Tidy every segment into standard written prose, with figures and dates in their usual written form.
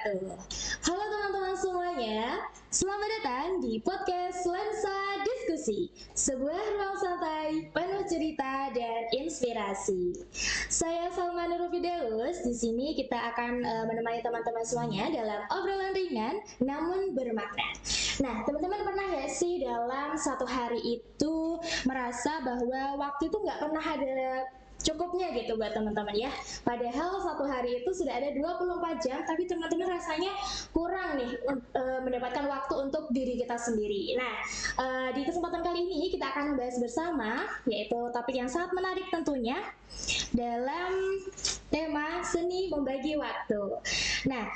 wabarakatuh. Halo teman-teman semuanya, selamat datang di podcast Lensa Diskusi, sebuah ruang santai penuh cerita dan inspirasi. Saya Salma Nurufideus. Di sini kita akan menemani teman-teman semuanya dalam obrolan ringan namun bermakna. Nah, teman-teman pernah gak sih dalam satu hari itu merasa bahwa waktu itu nggak pernah ada cukupnya gitu buat teman-teman ya. Padahal satu hari itu sudah ada 24 jam, tapi teman-teman rasanya kurang nih mendapatkan waktu untuk diri kita sendiri. Nah, di kesempatan kali ini kita akan membahas bersama, yaitu topik yang sangat menarik tentunya, dalam tema seni membagi waktu. Nah,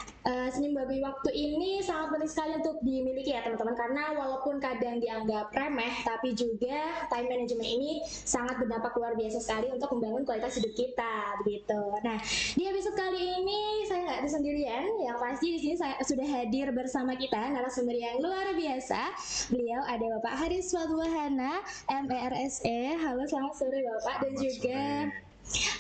seni membagi waktu ini sangat penting sekali untuk dimiliki ya teman-teman, karena walaupun kadang dianggap remeh, tapi juga time management ini sangat berdampak luar biasa sekali untuk membangun kualitas hidup kita, begitu. Nah, di episode kali ini saya nggak sendirian, yang pasti di sini saya sudah hadir bersama kita narasumber yang luar biasa. Beliau ada Bapak Haris Wadwahana, MERSE. Halo, selamat sore Bapak. Dan juga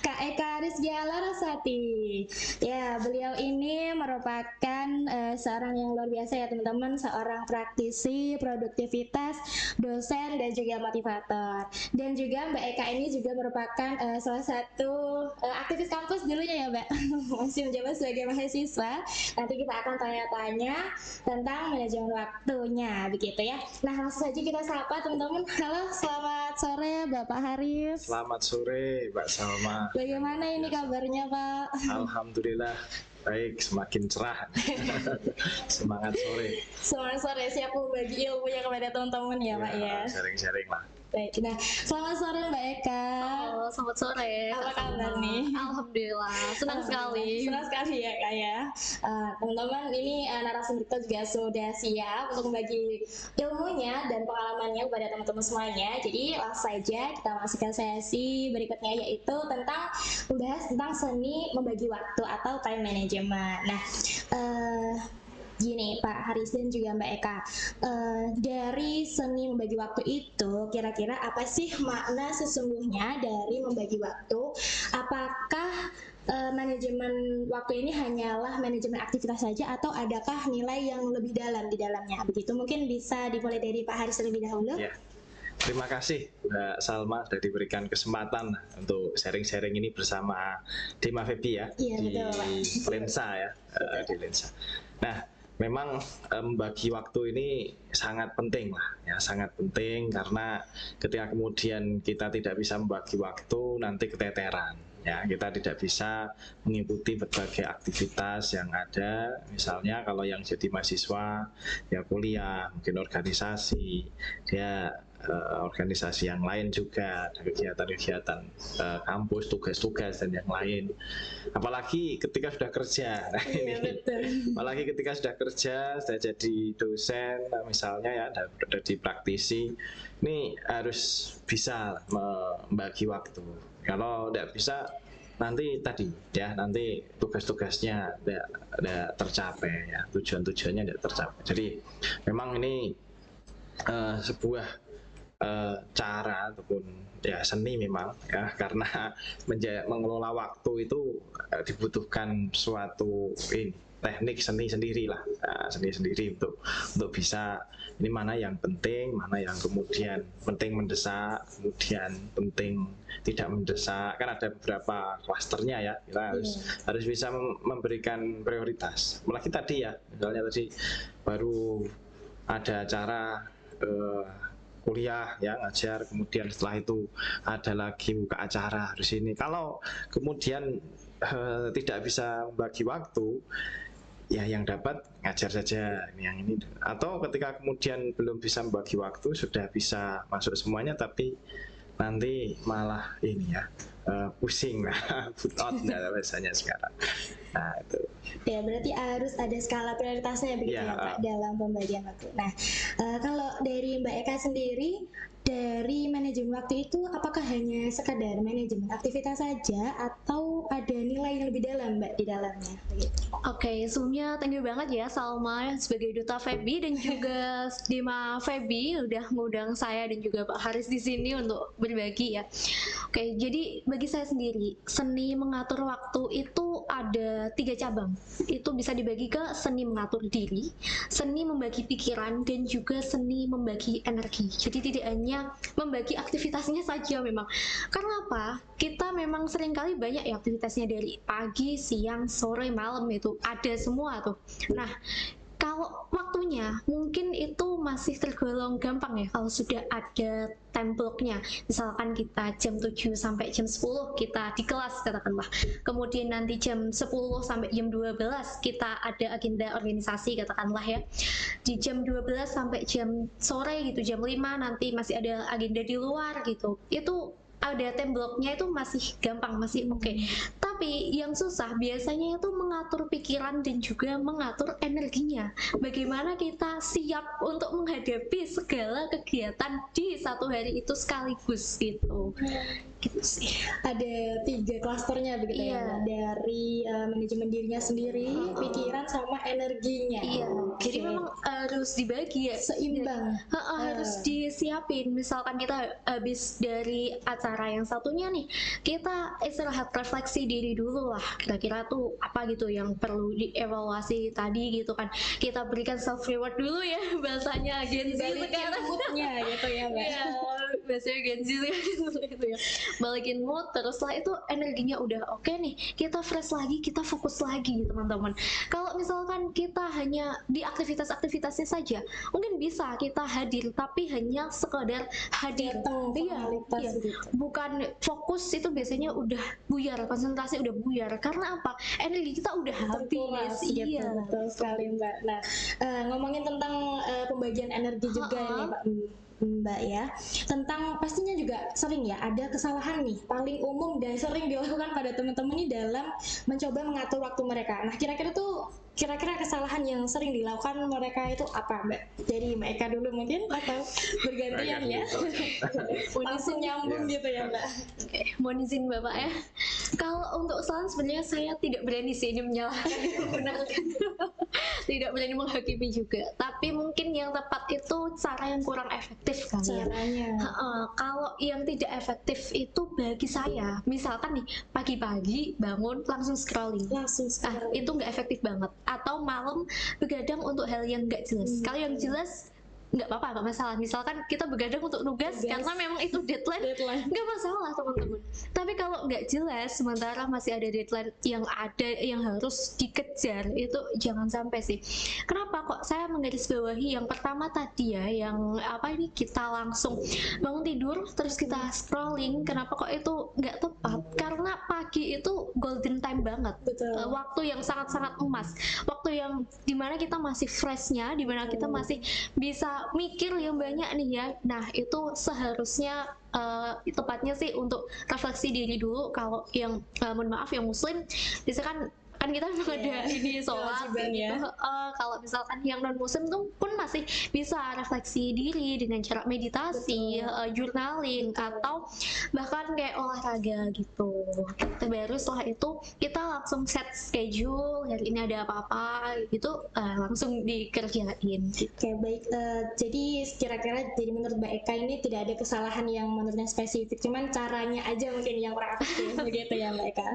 Kak Eka Rizkia Larasati. Ya, beliau ini merupakan seorang yang luar biasa ya teman-teman, seorang praktisi produktivitas, dosen dan juga motivator. Dan juga Mbak Eka ini juga merupakan salah satu aktivis kampus dulunya ya Mbak. Masih menjabat sebagai mahasiswa. Nanti kita akan tanya-tanya tentang manajemen waktunya, begitu ya. Nah, langsung saja kita sapa teman-teman. Halo, selamat sore Bapak Haris. Selamat sore Mbak Salma. Bagaimana ini kabarnya Pak? Alhamdulillah baik, semakin cerah. Semangat sore. Semangat sore, siap membagi ilmunya kepada teman-teman ya Pak ya. Sharing-sharing lah. Baik, nah selamat sore Mbak Eka. Halo, selamat sore. Apa kabar nih? Alhamdulillah, senang sekali. Senang sekali ya Kak ya. Teman-teman, ini narasumber kita juga sudah siap untuk membagi ilmunya dan pengalamannya kepada teman-teman semuanya. Jadi langsung saja kita masuk ke sesi berikutnya, yaitu tentang membahas tentang seni membagi waktu atau time management. Nah, gini Pak Haris dan juga Mbak Eka, dari seni membagi waktu itu kira-kira apa sih makna sesungguhnya dari membagi waktu? Apakah manajemen waktu ini hanyalah manajemen aktivitas saja atau adakah nilai yang lebih dalam di dalamnya? Begitu, mungkin bisa dimulai dari Pak Haris terlebih dahulu. Ya. Terima kasih Mbak Salma sudah diberikan kesempatan untuk sharing-sharing ini bersama Dima Febi ya, Iya, di betul, Lensa ya, di Lensa. Nah, memang membagi waktu ini sangat penting lah ya, sangat penting karena ketika kemudian kita tidak bisa membagi waktu nanti keteteran ya, kita tidak bisa mengikuti berbagai aktivitas yang ada. Misalnya kalau yang jadi mahasiswa ya kuliah, mungkin organisasi, dia organisasi yang lain juga, kegiatan-kegiatan kampus, tugas-tugas dan yang lain. Apalagi ketika sudah kerja, nah Iya, ini, betul. apalagi ketika sudah kerja, sudah jadi dosen, misalnya ya, sudah di praktisi, ini harus bisa membagi waktu. Kalau tidak bisa, nanti tadi ya, nanti tugas-tugasnya tidak tercapai ya, tujuan-tujuannya tidak tercapai. Jadi memang ini sebuah cara ataupun ya seni memang ya, karena mengelola waktu itu dibutuhkan suatu teknik seni sendiri lah, seni sendiri untuk bisa ini mana yang penting, mana yang kemudian penting mendesak, kemudian penting tidak mendesak, kan ada beberapa klasternya ya, kita harus bisa memberikan prioritas. Apalagi tadi ya, misalnya tadi baru ada acara kuliah ya, ngajar, kemudian setelah itu ada lagi buka acara harus ini. Kalau kemudian tidak bisa membagi waktu, ya yang dapat ngajar saja yang ini. Atau ketika kemudian belum bisa membagi waktu, sudah bisa masuk semuanya tapi nanti malah ini ya, pusing lah, put out biasanya sekarang. Nah itu. Ya, berarti harus ada skala prioritasnya begitu ya Pak dalam pembagian waktu. Nah, kalau dari Mbak Eka sendiri, dari manajemen waktu itu apakah hanya sekadar manajemen aktivitas saja atau ada nilai yang lebih dalam Mbak di dalamnya? Oke, sebelumnya thank you banget ya Salma sebagai duta Feby dan juga Dima Feby udah ngundang saya dan juga Pak Haris di sini untuk berbagi ya. Oke, jadi bagi saya sendiri seni mengatur waktu itu ada 3 cabang. Itu bisa dibagi ke seni mengatur diri, seni membagi pikiran, dan juga seni membagi energi. Jadi tidak hanya membagi aktivitasnya saja memang. Karena apa? Kita memang seringkali banyak ya aktivitasnya dari pagi, siang, sore, malam itu ada semua tuh. Nah, kalau waktunya mungkin itu masih tergolong gampang ya kalau sudah ada time blocknya. Misalkan kita jam 7 sampai jam 10 kita di kelas katakanlah. Kemudian nanti jam 10 sampai jam 12 kita ada agenda organisasi katakanlah ya. Di jam 12 sampai jam sore gitu, jam 5 nanti masih ada agenda di luar gitu. Itu ada time blocknya itu masih gampang, masih oke. Tapi yang susah biasanya itu mengatur pikiran dan juga mengatur energinya. Bagaimana kita siap untuk menghadapi segala kegiatan di satu hari itu sekaligus gitu. Gitu sih. Ada 3 klasternya begitu ya Mbak? Dari manajemen dirinya sendiri, pikiran sama energinya. Iya. Jadi memang harus dibagi ya. Seimbang. Harus disiapin. Misalkan kita habis dari acara yang satunya nih, kita istirahat refleksi diri dulu lah. Kira-kira tuh apa gitu yang perlu dievaluasi tadi gitu kan. Kita berikan self reward dulu ya bahasanya Gen Z sekarang. Moodnya gitu ya Mbak. Iya, bahasanya Gen Z gitu ya. Balikin mood, terus lah itu energinya udah oke nih, kita fresh lagi, kita fokus lagi teman-teman. Kalau misalkan kita hanya di aktivitasnya saja, mungkin bisa kita hadir tapi hanya sekadar hadir. Iya, gitu. Bukan fokus, itu biasanya udah buyar, konsentrasi udah buyar. Karena apa? Energi kita udah habis. Gitu, Iya, betul sekali Mbak. Nah, ngomongin tentang pembagian energi juga ini Mbak ya, tentang pastinya juga sering ya ada kesalahan nih paling umum dan sering dilakukan pada teman-teman nih dalam mencoba mengatur waktu mereka. Nah, kira-kira kesalahan yang sering dilakukan mereka itu apa Mbak? Jadi Mbak Eka dulu mungkin atau bergantian ya? Langsung nyambung gitu ya Mbak. Oke, mohon izin Bapak ya. Kalau untuk kesalahan sebenarnya saya tidak berani sih ini menyalahkan membenarkan. Tidak berani menghakimi juga. Tapi mungkin yang tepat itu cara yang kurang efektif kali ya. Caranya. Kalau yang tidak efektif itu bagi saya, misalkan nih pagi-pagi bangun langsung scrolling. Itu nggak efektif banget. Atau malam begadang untuk hal yang nggak jelas. Kalau yang jelas nggak apa-apa, nggak masalah. Misalkan kita begadang untuk tugas karena memang itu deadline. Nggak masalah teman-teman. Tapi kalau nggak jelas, sementara masih ada deadline yang harus dikejar, itu jangan sampai sih. Kenapa kok saya menggarisbawahi yang pertama tadi ya, yang apa ini kita langsung bangun tidur terus kita scrolling. Kenapa kok itu nggak tepat? Karena pagi itu golden time banget. Waktu yang sangat-sangat emas, waktu yang dimana kita masih freshnya, dimana kita masih bisa mikir yang banyak nih ya. Nah, itu seharusnya tepatnya sih untuk refleksi diri dulu. Kalau yang mohon maaf yang muslim biasanya kan kita memang ada ini sholat gitu. Kalau misalkan yang non muslim tuh pun masih bisa refleksi diri dengan cara meditasi, journaling, atau bahkan kayak olahraga gitu. Baru setelah itu kita langsung set schedule, hari ini ada apa-apa gitu, langsung dikerjain. Oke, baik. Jadi kira-kira jadi menurut Mbak Eka ini tidak ada kesalahan yang menurutnya spesifik, cuman caranya aja mungkin yang kurang efektif begitu ya Mbak Eka.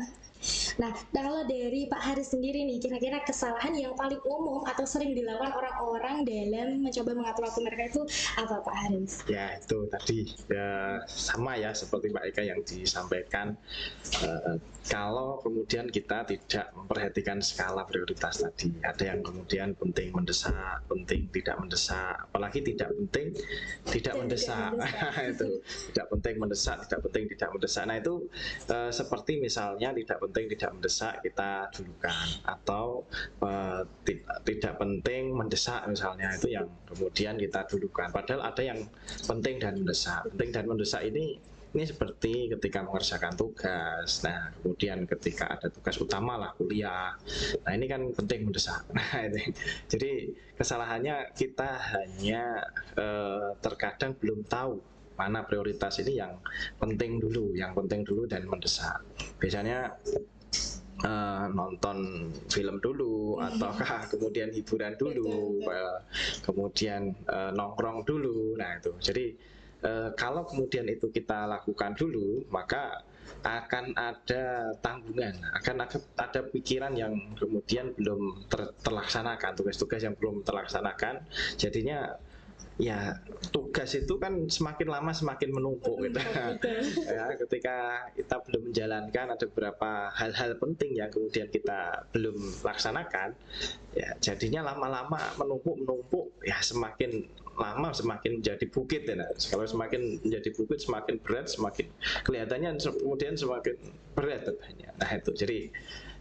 Nah, kalau dari Pak Haris sendiri nih, kira-kira kesalahan yang paling umum atau sering dilakukan orang-orang dalam mencoba mengatur waktu mereka itu apa Pak Haris? Ya, itu tadi ya sama ya seperti Mbak Eka yang disampaikan. Kalau kemudian kita tidak memperhatikan skala prioritas tadi, ada yang kemudian penting mendesak, penting tidak mendesak, apalagi tidak penting tidak mendesak. Itu tidak penting mendesak, tidak penting tidak mendesak. Nah, itu seperti misalnya tidak penting tidak mendesak kita dulukan, atau tidak penting mendesak misalnya, itu yang kemudian kita dulukan. Padahal ada yang penting dan mendesak. Penting dan mendesak ini seperti ketika mengerjakan tugas. Nah, kemudian ketika ada tugas utama lah, kuliah. Nah, ini kan penting mendesak. Nah, ini. Jadi kesalahannya kita hanya terkadang belum tahu mana prioritas ini yang penting dulu dan mendesak. Biasanya nonton film dulu ataukah kemudian hiburan dulu, kemudian nongkrong dulu. Nah itu jadi kalau kemudian itu kita lakukan dulu, maka akan ada tanggungan, akan ada pikiran yang kemudian belum terlaksanakan, tugas-tugas yang belum terlaksanakan. Jadinya ya tugas itu kan semakin lama semakin menumpuk gitu. Ya, ketika kita belum menjalankan, ada beberapa hal-hal penting yang kemudian kita belum laksanakan, ya jadinya lama-lama menumpuk ya, semakin lama semakin menjadi bukit ya. Kalau semakin menjadi bukit semakin berat, semakin kelihatannya kemudian semakin berat bebannya. Nah itu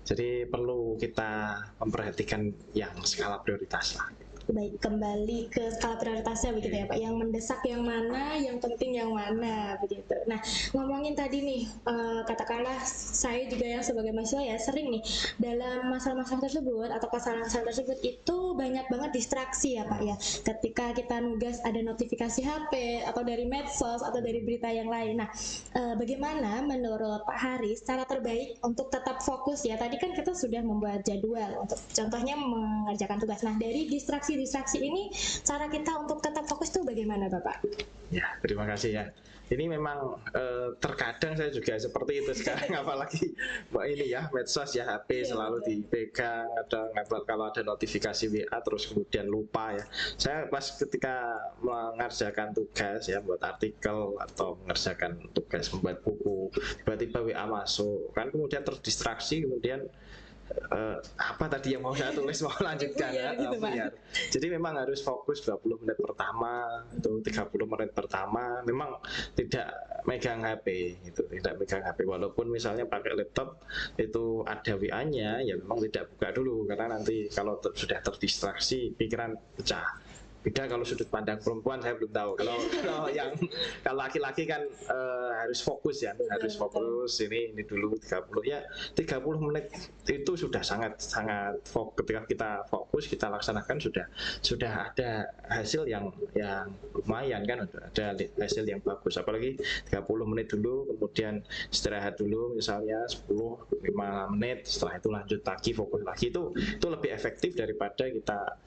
jadi perlu kita memperhatikan yang skala prioritas lah. Baik, kembali ke skala prioritasnya begitu ya Pak. Yang mendesak yang mana, yang penting yang mana begitu. Nah, ngomongin tadi nih, katakanlah saya juga yang sebagai mahasiswa ya sering nih dalam masalah-masalah tersebut atau masalah-masalah tersebut itu banyak banget distraksi ya Pak ya. Ketika kita nugas ada notifikasi HP atau dari medsos atau dari berita yang lain. Nah, bagaimana menurut Pak Haris cara terbaik untuk tetap fokus ya? Tadi kan kita sudah membuat jadwal untuk contohnya mengerjakan tugas. Nah, dari distraksi ini cara kita untuk tetap fokus itu bagaimana Bapak? Ya, terima kasih ya. Ini memang terkadang saya juga seperti itu sekarang, apalagi ini ya medsos ya, HP selalu dipegang, kalau ada notifikasi WA terus kemudian lupa ya. Saya pas ketika mengerjakan tugas ya, buat artikel atau mengerjakan tugas membuat buku, tiba-tiba WA masuk, kan kemudian terdistraksi, kemudian apa tadi yang mau saya tulis mau lanjutkan ya, gitu, jadi memang harus fokus 20 menit pertama atau 30 menit pertama memang tidak megang HP itu, tidak megang HP, walaupun misalnya pakai laptop itu ada WA-nya ya memang tidak buka dulu, karena nanti kalau sudah terdistraksi pikiran pecah. Beda kalau sudut pandang perempuan saya belum tahu. Kalau laki-laki kan harus fokus ya, harus fokus ini dulu 30 ya, 30 menit itu sudah sangat fokus. Ketika kita fokus kita laksanakan sudah ada hasil yang lumayan kan, ada hasil yang bagus. Apalagi 30 menit dulu, kemudian istirahat dulu misalnya 10-5 menit, setelah itu lanjut lagi, fokus lagi, itu lebih efektif daripada kita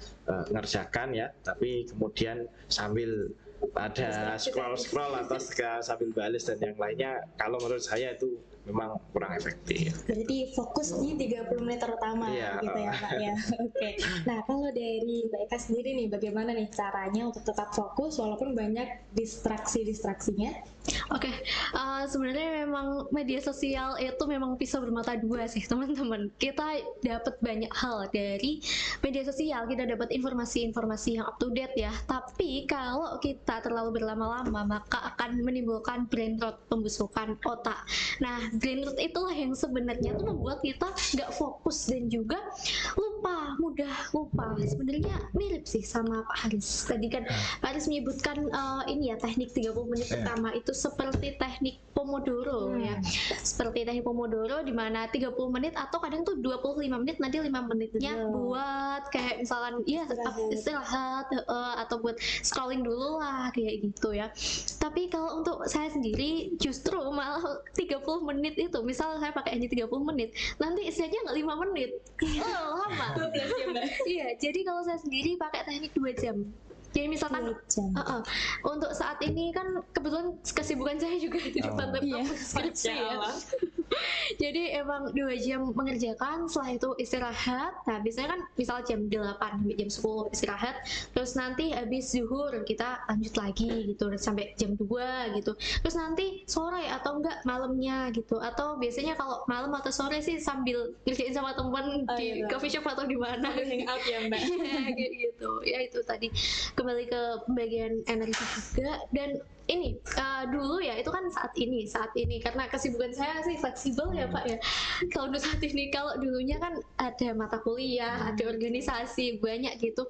ngerjakan ya, tapi kemudian sambil ada scroll atau sambil balas dan yang lainnya. Kalau menurut saya itu memang kurang efektif. Berarti fokus di 30 menit pertama gitu ya Pak ya. Oke. Nah, kalau dari Mbak Eka sendiri nih, bagaimana nih caranya untuk tetap fokus walaupun banyak distraksinya? Oke, sebenarnya memang media sosial itu memang pisau bermata dua sih teman-teman. Kita dapat banyak hal dari media sosial, kita dapat informasi-informasi yang up to date ya. Tapi kalau kita terlalu berlama-lama maka akan menimbulkan brain rot, pembusukan otak. Nah, brain rot itulah yang sebenarnya tuh membuat kita nggak fokus dan juga mudah lupa. Sebenarnya mirip sih sama Pak Haris. Tadi kan Pak Haris menyebutkan ini ya, teknik 30 menit pertama itu seperti teknik Pomodoro ya. Seperti teknik Pomodoro di mana 30 menit atau kadang tuh 25 menit, nanti 5 menitnya buat kayak misalkan istirahat atau buat scrolling dulu lah kayak gitu ya. Tapi kalau untuk saya sendiri justru malah 30 menit itu, misal saya pakai hanya 30 menit, nanti istirahatnya nggak 5 menit. Lama. 12 jam Mbak. Iya, jadi kalau saya sendiri pakai teknik 2 jam. Jadi misalkan untuk saat ini kan kebetulan kesibukan saya juga di depan laptop skripsi ya. Jadi emang 2 jam mengerjakan, setelah itu istirahat. Nah biasanya kan misal jam 8 sampai jam 10 istirahat, terus nanti habis zuhur kita lanjut lagi gitu sampai jam 2 gitu. Terus nanti sore atau enggak malamnya gitu, atau biasanya kalau malam atau sore sih sambil ngerjain sama teman di coffee shop atau di mana, hangout ya Mbak. kayak gitu. Ya itu tadi kembali ke bagian energi juga. Dan ini dulu ya, itu kan saat ini karena kesibukan saya sih fleksibel ya Pak ya. Kalau untuk saat ini, kalau dulunya kan ada mata kuliah, ada organisasi banyak gitu.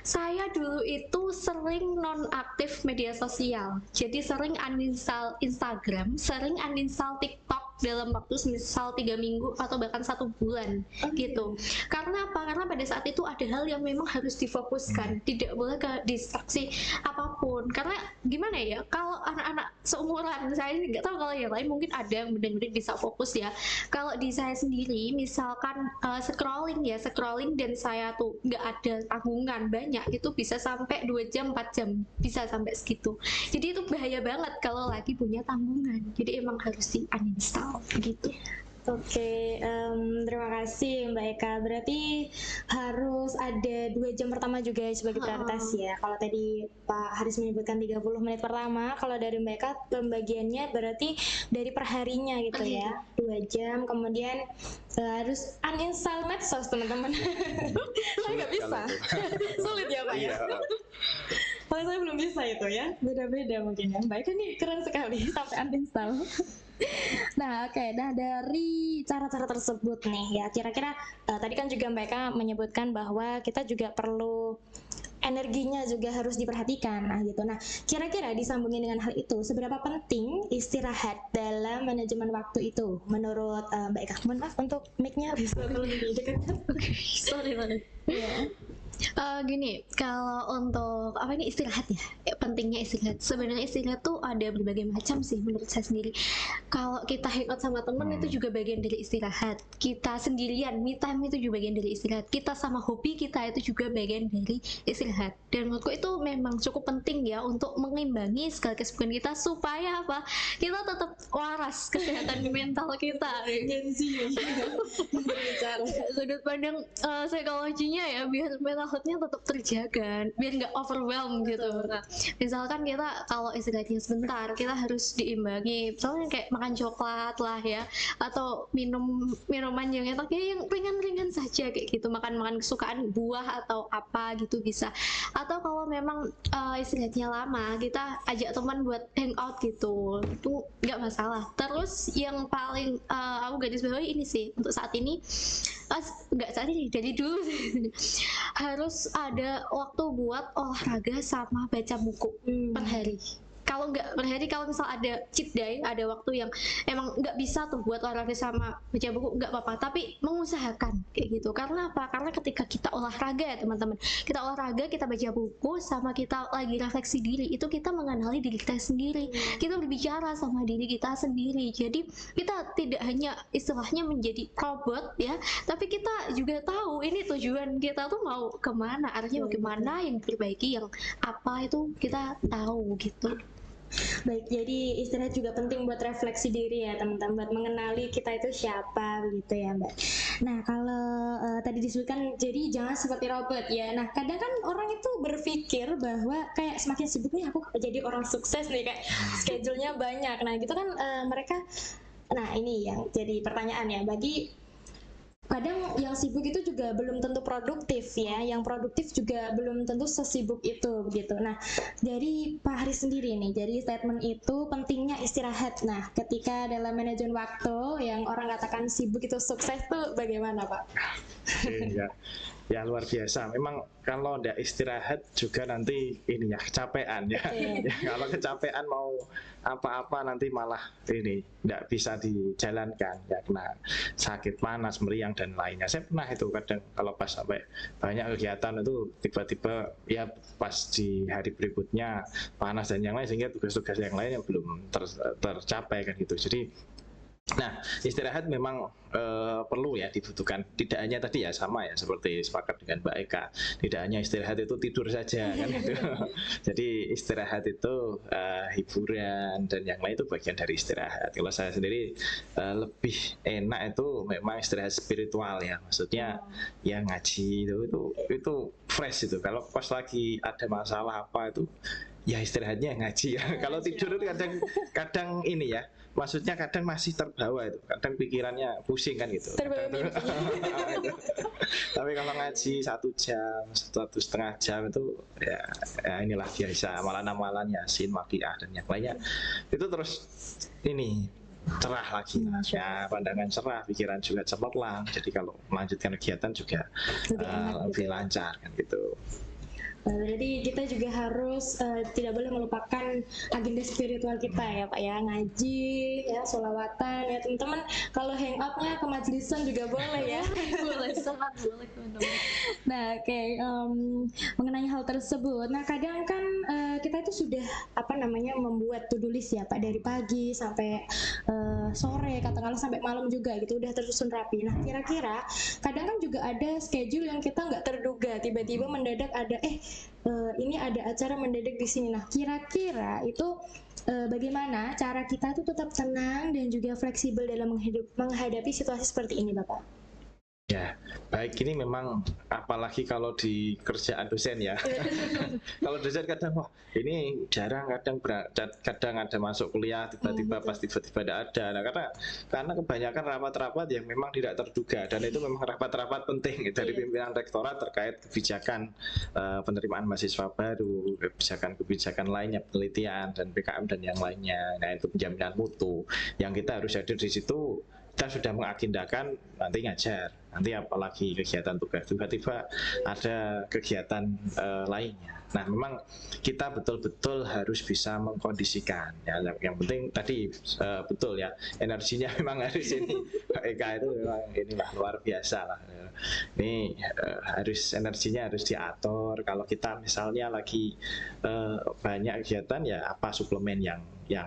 Saya dulu itu sering nonaktif media sosial, jadi sering uninstall Instagram, sering uninstall TikTok, dalam waktu misal 3 minggu atau bahkan 1 bulan gitu. Karena apa? Karena pada saat itu ada hal yang memang harus difokuskan, tidak boleh ke distraksi apapun. Karena gimana ya, kalau anak-anak seumuran saya ini, nggak tahu kalau yang lain mungkin ada yang benar-benar bisa fokus ya. Kalau di saya sendiri misalkan scrolling dan saya tuh nggak ada tanggungan banyak, itu bisa sampai 2 jam 4 jam, bisa sampai segitu. Jadi itu bahaya banget kalau lagi punya tanggungan. Jadi emang harus di uninstall gitu. Oke, terima kasih Mbak Eka. Berarti harus ada 2 jam pertama juga sebagai prioritas ya. Kalau tadi Pak Haris menyebutkan 30 menit pertama, kalau dari Mbak Eka pembagiannya berarti dari perharinya gitu ya. 2 jam, kemudian harus uninstall medsos teman-teman. Saya nggak bisa. Sulit ya Pak ya. Kalau saya belum bisa itu ya. Beda-beda mungkin ya. Mbak Eka ini keren sekali sampai uninstall. Nah, oke. Nah, dari cara-cara tersebut nih ya, kira-kira tadi kan juga Mbak Eka menyebutkan bahwa kita juga perlu energinya juga harus diperhatikan. Nah, gitu. Nah, kira-kira disambungin dengan hal itu, seberapa penting istirahat dalam manajemen waktu itu menurut Mbak Eka? Mohon maaf untuk mic-nya bisa lebih dekat. Sorry banget. Iya. Gini, kalau untuk apa ini istirahat ya, pentingnya istirahat. Sebenarnya istirahat tuh ada berbagai macam sih menurut saya sendiri. Kalau kita hangout sama temen itu juga bagian dari istirahat. Kita sendirian, me time itu juga bagian dari istirahat. Kita sama hobi kita itu juga bagian dari istirahat. Dan menurutku itu memang cukup penting ya untuk mengimbangi segala kesibukan kita supaya apa? Kita tetap waras kesehatan mental kita. Berbicara. Sudut pandang psikologinya ya, biar mental health-nya tetap terjaga, biar nggak overwhelm gitu. Nah, misalkan kita kalau istirahatnya sebentar, kita harus diimbangi, misalnya kayak makan coklat lah ya, atau minuman yang enak ya, yang ringan-ringan saja kayak gitu, makan kesukaan buah atau apa gitu bisa. Atau kalau memang istirahatnya lama, kita ajak teman buat hangout gitu, itu nggak masalah. Terus yang paling aku garis bawahi ini sih untuk saat ini, nggak saat ini, dari dulu harus ada waktu buat olahraga sama baca buku per hari. Kalau nggak per hari, kalau misal ada cheat day, ada waktu yang emang nggak bisa tuh buat olahraga sama baca buku, nggak apa-apa, tapi mengusahakan kayak gitu. Karena apa? Karena ketika kita olahraga ya teman-teman, kita olahraga, kita baca buku, sama kita lagi refleksi diri, itu kita mengenali diri kita sendiri, kita berbicara sama diri kita sendiri. Jadi kita tidak hanya istilahnya menjadi robot ya, tapi kita juga tahu ini tujuan kita tuh mau kemana, arahnya bagaimana, yang diperbaiki, yang apa itu kita tahu gitu. Baik, jadi istirahat juga penting buat refleksi diri ya teman-teman, buat mengenali kita itu siapa begitu ya Mbak. Nah, kalau tadi disebutkan jadi jangan seperti robot ya. Nah, kadang kan orang itu berpikir bahwa kayak semakin sibuk nih aku jadi orang sukses nih, kayak schedule-nya banyak. Nah, gitu kan mereka, nah ini yang jadi pertanyaan ya, bagi kadang yang sibuk itu juga belum tentu produktif ya, yang produktif juga belum tentu sesibuk itu begitu. Nah, dari Pak Haris sendiri nih, jadi statement itu pentingnya istirahat. Nah, ketika dalam manajemen waktu yang orang katakan sibuk itu sukses tuh bagaimana Pak? Ya luar biasa. Memang kalau tidak istirahat juga nanti ini ya kecapean ya. Ya kalau kecapean mau apa-apa nanti malah ini tidak bisa dijalankan ya, kena sakit panas, meriang dan lainnya. Saya pernah itu kadang kalau pas sampai banyak kegiatan itu tiba-tiba ya pas di hari berikutnya panas dan yang lain, sehingga tugas-tugas yang lain yang belum tercapai kan gitu. Jadi nah, istirahat memang perlu ya, dibutuhkan. Tidak hanya tadi ya, sama ya seperti sepakat dengan Mbak Eka, tidak hanya istirahat itu tidur saja kan gitu. Jadi istirahat itu hiburan dan yang lain itu bagian dari istirahat. Kalau saya sendiri lebih enak itu memang istirahat spiritual ya, maksudnya ya ngaji itu fresh itu. Kalau pas lagi ada masalah apa itu ya istirahatnya ngaji ya. Kalau tidur itu kadang ini ya, maksudnya kadang masih terbawa itu, kadang pikirannya pusing kan gitu. Tapi kalau ngaji 1 jam, 1,5 jam itu ya inilah biasa, amalan Yasin, Waqiah dan yang lainnya itu terus ini cerah lagi ya, pandangan cerah, pikiran juga cemerlang. Jadi kalau melanjutkan kegiatan juga lebih lancar kan gitu. Jadi kita juga harus tidak boleh melupakan agenda spiritual kita ya Pak ya, ngaji, ya sholawatan ya teman-teman. Kalau hangoutnya ke majlisan juga boleh ya. Boleh, sangat boleh teman-teman. Nah, oke, mengenai hal tersebut, nah kadang kan kita itu sudah membuat to-do list ya Pak, dari pagi sampai sore, katakanlah sampai malam juga gitu, udah tersusun rapi. Nah, kira-kira kadang kan juga ada schedule yang kita nggak terduga, tiba-tiba mendadak ada ini ada acara mendadak di sini. Nah, kira-kira itu bagaimana cara kita tuh tetap tenang dan juga fleksibel dalam menghadapi situasi seperti ini, Bapak? Ya, baik, ini memang apalagi kalau di kerjaan dosen ya. Kalau dosen kadang wah ini jarang, kadang ada masuk kuliah tiba-tiba pas tiba-tiba tidak ada. Nah, karena kebanyakan rapat-rapat yang memang tidak terduga, dan itu memang rapat-rapat penting dari pimpinan rektorat terkait kebijakan penerimaan mahasiswa baru, kebijakan lainnya, penelitian dan PKM dan yang lainnya. Nah, itu penjaminan mutu yang kita harus hadir di situ. Kita sudah mengagendakan nanti ngajar, nanti apalagi kegiatan tugas, tiba-tiba ada kegiatan lainnya. Nah, memang kita betul-betul harus bisa mengkondisikan ya. Yang penting tadi betul ya, energinya memang harus ini. Pak Eka itu memang inilah luar biasa lah. Ini harus energinya harus diatur. Kalau kita misalnya lagi banyak kegiatan ya, apa suplemen yang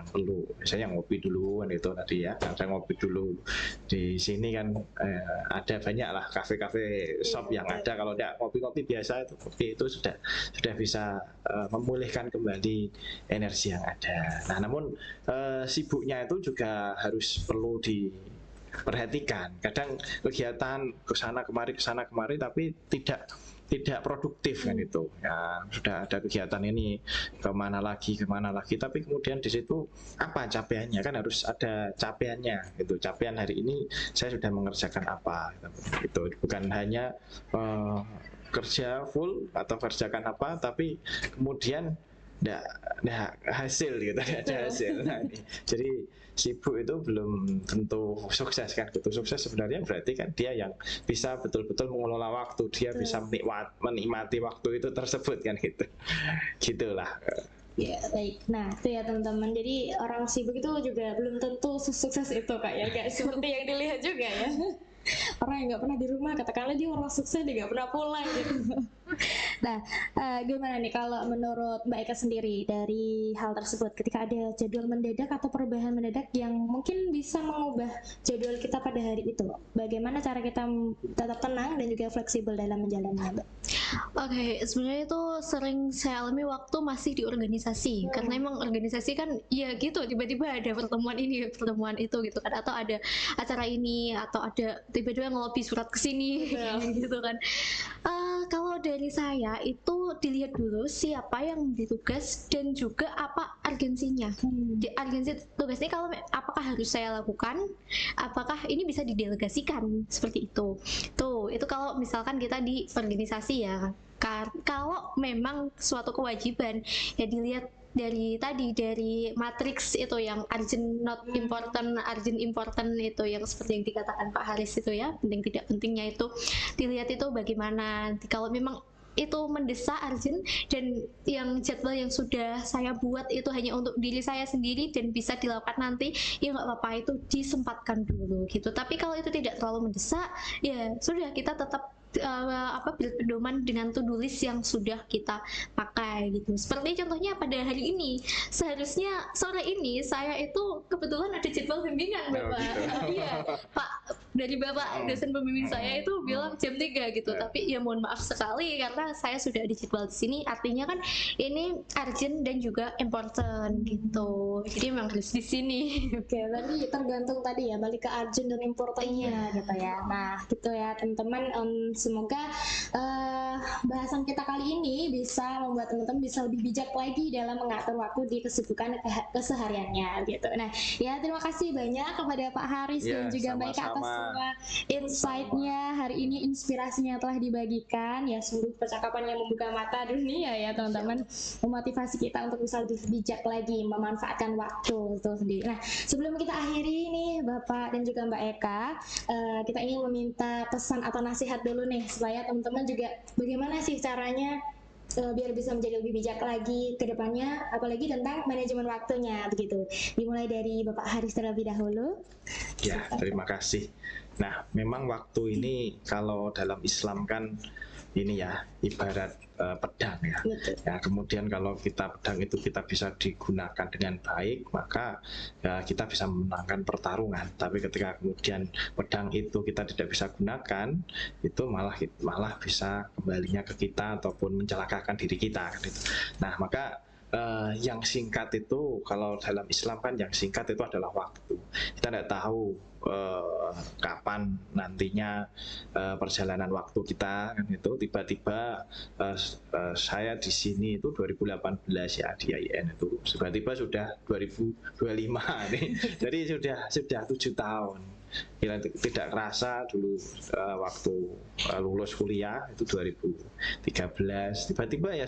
perlu, misalnya ngopi dulu kan itu tadi ya, ada ngopi dulu di sini kan ada banyak lah kafe-kafe shop yang ada. Kalau tidak ngopi-ngopi biasa itu kopi itu sudah bisa memulihkan kembali energi yang ada. Nah, namun sibuknya itu juga harus perlu diperhatikan. Kadang kegiatan kesana kemari tapi tidak produktif kan itu ya. Sudah ada kegiatan ini kemana lagi tapi kemudian di situ apa capaiannya, kan harus ada capaiannya gitu. Capaian hari ini saya sudah mengerjakan apa gitu. Bukan hanya kerja full atau kerjakan apa tapi kemudian nggak hasil gitu, ada hasil. Nah, ini jadi sibuk itu belum tentu sukses kan gitu. Sukses sebenarnya berarti kan dia yang bisa betul-betul mengelola waktu, dia bisa menikmati waktu itu tersebut kan gitu. Gitulah. Ya, baik. Nah, itu ya teman-teman. Jadi orang sibuk itu juga belum tentu sukses itu Kak ya, kayak seperti yang dilihat juga ya. Orang yang nggak pernah di rumah, katakanlah dia orang sukses, dia nggak pernah pulang gitu. Nah, gimana nih kalau menurut Mbak Eka sendiri dari hal tersebut, ketika ada jadwal mendadak atau perubahan mendadak yang mungkin bisa mengubah jadwal kita pada hari itu, bagaimana cara kita tetap tenang dan juga fleksibel dalam menjalannya, Mbak? Oke, sebenarnya itu sering saya alami waktu masih di organisasi, karena emang organisasi kan ya gitu, tiba-tiba ada pertemuan ini, pertemuan itu gitu kan, atau ada acara ini, atau ada tiba-tiba ngelobi surat ke sini gitu kan. Kalau dari saya itu dilihat dulu siapa yang ditugas dan juga apa urgensinya. Urgensi tugas ini kalau apakah harus saya lakukan, apakah ini bisa didelegasikan, seperti itu. Itu kalau misalkan kita di organisasi ya. Kalau memang suatu kewajiban ya dilihat dari matriks itu yang urgent not important, urgent important itu yang seperti yang dikatakan Pak Haris itu ya, penting tidak pentingnya itu dilihat itu bagaimana. Kalau memang itu mendesak, urgent, dan yang jadwal yang sudah saya buat itu hanya untuk diri saya sendiri dan bisa dilakukan nanti, ya nggak apa-apa, itu disempatkan dulu gitu. Tapi kalau itu tidak terlalu mendesak, ya sudah, kita tetap berpedoman dengan to-do list yang sudah kita pakai gitu. Seperti contohnya pada hari ini, seharusnya sore ini saya itu kebetulan ada jadwal bimbingan Bapak. Iya, Pak, dari Bapak dosen pembimbing saya itu bilang jam 3 gitu. Tapi ya mohon maaf sekali karena saya sudah ada jadwal di sini, artinya kan ini urgent dan juga important gitu. Jadi memang harus di sini. Oke, berarti tergantung tadi ya, balik ke urgent dan importantnya gitu ya. Nah, gitu ya teman-teman. Semoga bahasan kita kali ini bisa membuat teman-teman bisa lebih bijak lagi dalam mengatur waktu di kesibukan kesehariannya gitu. Nah, ya terima kasih banyak kepada Pak Haris dan juga Mbak Eka atas semua insight-nya hari ini, inspirasinya telah dibagikan. Ya, sungguh percakapan yang membuka mata dunia ya teman-teman, memotivasi kita untuk bisa lebih bijak lagi memanfaatkan waktu itu sendiri. Nah, sebelum kita akhiri nih Bapak dan juga Mbak Eka, kita ingin meminta pesan atau nasihat dulu nih supaya teman-teman juga bagaimana sih caranya biar bisa menjadi lebih bijak lagi ke depannya, apalagi tentang manajemen waktunya begitu. Dimulai dari Bapak Haris terlebih dahulu. Ya, terima kasih. Nah, memang waktu ini kalau dalam Islam kan ini ya ibarat pedang ya. Betul. Ya, kemudian kalau pedang itu kita bisa digunakan dengan baik, maka ya, kita bisa memenangkan pertarungan. Tapi ketika kemudian pedang itu kita tidak bisa gunakan, itu malah bisa kembalinya ke kita ataupun mencelakakan diri kita. Gitu. Nah, maka yang singkat itu kalau dalam Islam kan yang singkat itu adalah waktu. Kita tidak tahu kapan nantinya perjalanan waktu kita kan itu tiba-tiba saya di sini itu 2018 ya di IAIN itu tiba-tiba sudah 2025 nih. Jadi sudah 7 tahun. Tidak kerasa dulu waktu lulus kuliah itu 2013 tiba-tiba ya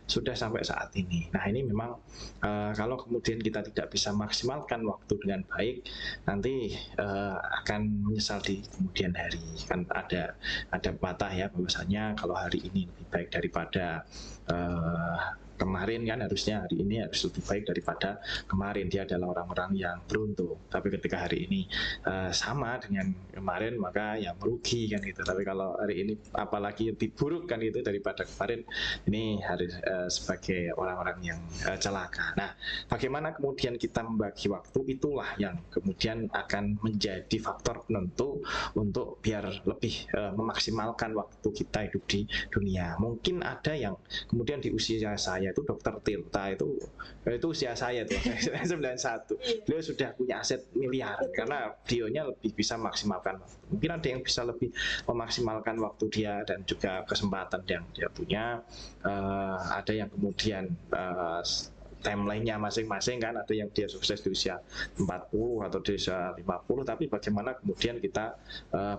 sudah sampai saat ini. Nah ini memang kalau kemudian kita tidak bisa maksimalkan waktu dengan baik, nanti akan menyesal di kemudian hari. Kan ada pepatah ya bahwasanya kalau hari ini lebih baik daripada kemarin kan harusnya hari ini harus lebih baik daripada kemarin. Dia adalah orang-orang yang beruntung. Tapi ketika hari ini sama dengan kemarin maka ya merugi kan gitu. Tapi kalau hari ini apalagi lebih buruk kan itu daripada kemarin, ini harus sebagai orang-orang yang celaka. Nah, bagaimana kemudian kita membagi waktu, itulah yang kemudian akan menjadi faktor penentu untuk biar lebih memaksimalkan waktu kita hidup di dunia. Mungkin ada yang kemudian di usia saya itu Dokter Tirta itu usia saya tuh 91. Beliau sudah punya aset miliaran karena beliaunya lebih bisa maksimalkan waktu. Mungkin ada yang bisa lebih memaksimalkan waktu dia dan juga kesempatan yang dia punya. Ada yang kemudian timeline-nya masing-masing kan, ada yang dia sukses di usia 40 atau di usia 50, tapi bagaimana kemudian kita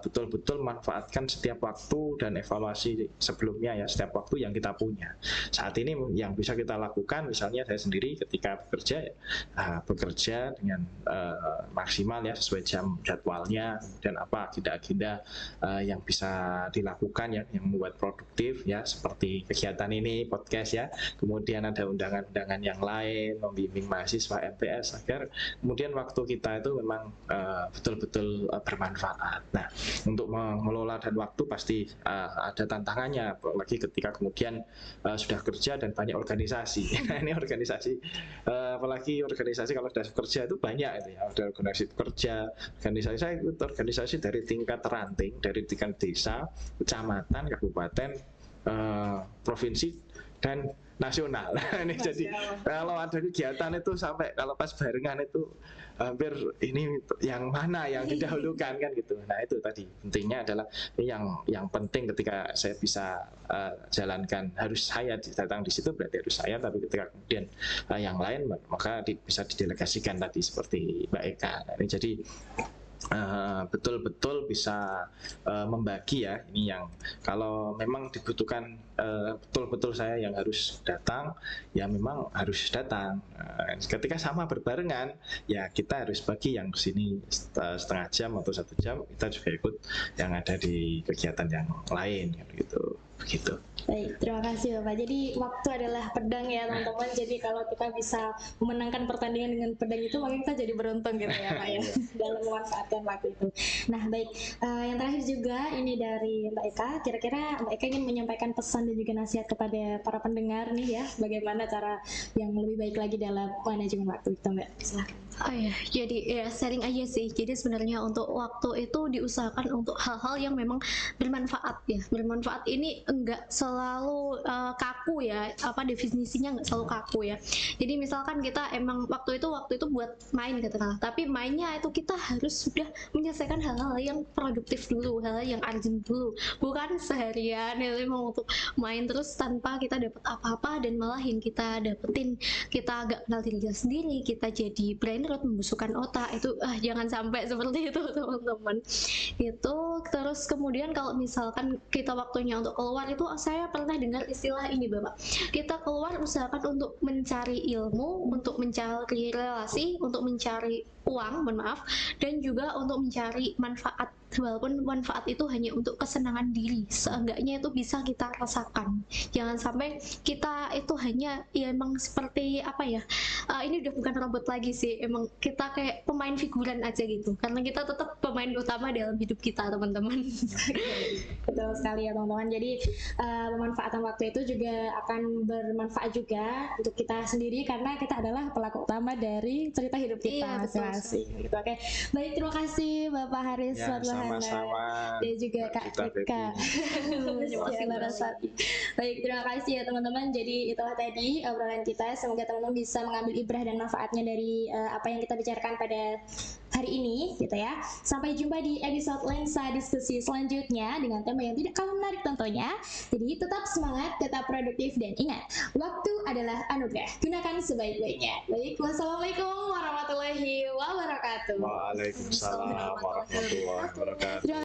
betul-betul manfaatkan setiap waktu dan evaluasi sebelumnya ya, setiap waktu yang kita punya. Saat ini yang bisa kita lakukan, misalnya saya sendiri ketika bekerja dengan maksimal ya, sesuai jam jadwalnya, dan apa agenda-agenda yang bisa dilakukan ya, yang membuat produktif ya, seperti kegiatan ini, podcast ya, kemudian ada undangan-undangan yang lain, membimbing mahasiswa MTS agar kemudian waktu kita itu memang betul-betul bermanfaat. Nah, untuk mengelola dan waktu pasti ada tantangannya, apalagi ketika kemudian sudah kerja dan banyak organisasi. Ini organisasi, apalagi organisasi kalau sudah kerja itu banyak itu ya, ada organisasi kerja, organisasi saya ikut organisasi dari tingkat ranting, dari tingkat desa, kecamatan, kabupaten, provinsi dan nasional. Ini jadi kalau ada kegiatan itu sampai kalau pas barengan itu hampir ini yang mana yang didahulukan kan gitu. Nah itu tadi pentingnya adalah yang penting ketika saya bisa jalankan, harus saya datang di situ berarti harus saya, tapi ketika kemudian yang lain maka bisa didelegasikan tadi seperti Mbak Eka. Nah, ini jadi betul-betul bisa membagi ya, ini yang kalau memang dibutuhkan betul-betul saya yang harus datang ya memang harus datang. Ketika sama berbarengan ya kita harus bagi, yang kesini setengah jam atau 1 jam, kita juga ikut yang ada di kegiatan yang lain gitu. Begitu. Baik, terima kasih Bapak. Jadi waktu adalah pedang ya teman-teman. Jadi kalau kita bisa memenangkan pertandingan dengan pedang itu, maka kita jadi beruntung gitu ya Pak ya, dalam memanfaatkan waktu itu. Nah baik, yang terakhir juga ini dari Mbak Eka. Kira-kira Mbak Eka ingin menyampaikan pesan dan juga nasihat kepada para pendengar nih ya, bagaimana cara yang lebih baik lagi dalam manajemen waktu itu, Mbak? Silahkan. Oh ya, jadi ya sharing aja sih. Jadi sebenarnya untuk waktu itu diusahakan untuk hal-hal yang memang bermanfaat ya. Bermanfaat ini enggak selalu kaku ya. Apa definisinya enggak selalu kaku ya. Jadi misalkan kita emang waktu itu buat main katakanlah, tapi mainnya itu kita harus sudah menyelesaikan hal-hal yang produktif dulu, hal-hal yang urgent dulu. Bukan seharian itu memang untuk main terus tanpa kita dapat apa-apa, dan malah yang kita dapetin kita agak kenal diri kita sendiri, kita jadi brain rot, membusukkan otak. Itu jangan sampai seperti itu teman-teman. Itu terus kemudian kalau misalkan kita waktunya untuk keluar itu, saya pernah dengar istilah ini Bapak, kita keluar usahakan untuk mencari ilmu, untuk mencari relasi, untuk mencari uang, mohon maaf, dan juga untuk mencari manfaat, walaupun manfaat itu hanya untuk kesenangan diri, seenggaknya itu bisa kita rasakan. Jangan sampai kita itu hanya ya emang seperti apa ya, ini udah bukan robot lagi sih, emang kita kayak pemain figuran aja gitu, karena kita tetap pemain utama dalam hidup kita, teman-teman. Betul sekali ya teman-teman. Jadi pemanfaatan waktu itu juga akan bermanfaat juga untuk kita sendiri karena kita adalah pelaku utama dari cerita hidup kita Iya, betul masing-masing. Gitu, oke. Baik, terima kasih Bapak Haris Ya, Fathulana sama-sama. dan juga Mbak Kak Gita, Rika. Terima kasih, Ya, Larasati. Baik, terima kasih ya teman-teman. Jadi itulah tadi obrolan kita. Semoga teman-teman bisa mengambil ibrah dan manfaatnya dari apa yang kita bicarakan pada hari ini gitu ya. Sampai jumpa di episode Lensa Diskusi selanjutnya dengan tema yang tidak kalah menarik tentunya. Jadi tetap semangat, tetap produktif, dan ingat, waktu adalah anugerah. Gunakan sebaik-baiknya. Baik, wassalamualaikum warahmatullahi wabarakatuh. Waalaikumsalam warahmatullahi wabarakatuh.